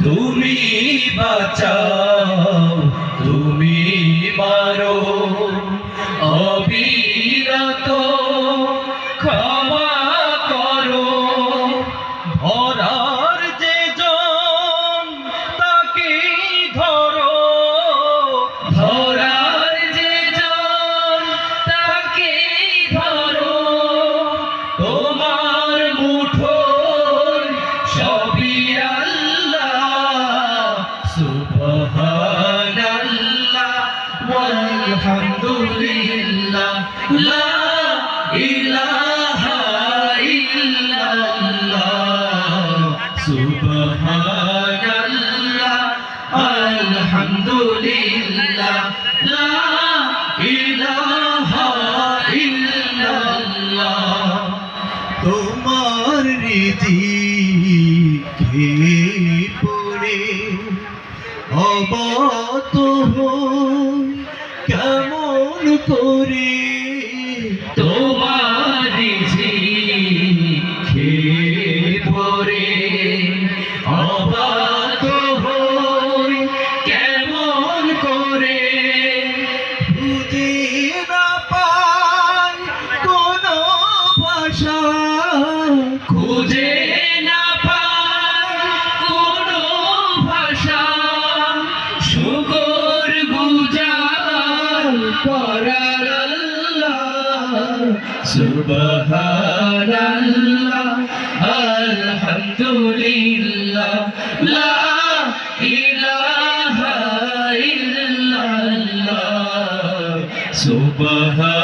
তুমি বাঁচাও তুমি মারো অবিরত ক্ষমা করো ধরার যে জন তাকে ধরো ধরার যে জন তাকে ধরো তোমার মুঠোয় সবই আল্লাহ সুবহানাল্লাহ ওয়ালহামদুলিল্লাহ লা ইলাহা ইল্লাল্লাহ সুবহানাল্লাহ আলহামদুলিল্লাহ লা ইলাহা ইল্লাল্লাহ তোমার রিজিকে পড়ে অবাত হই কেমন করে তোমার রিজিকে পড়ে অবাক হই কেমন করে বুঝে না পাই কোনো ভাষা খুঁজে না পাই কোনো ভাষা শুকর গুজার করার আল্লাহ সুবহানাল্লাহ আলহামদুলিল্লাহ লা ইলাহা ইল্লাল্লাহ সুবহানাল্লাহ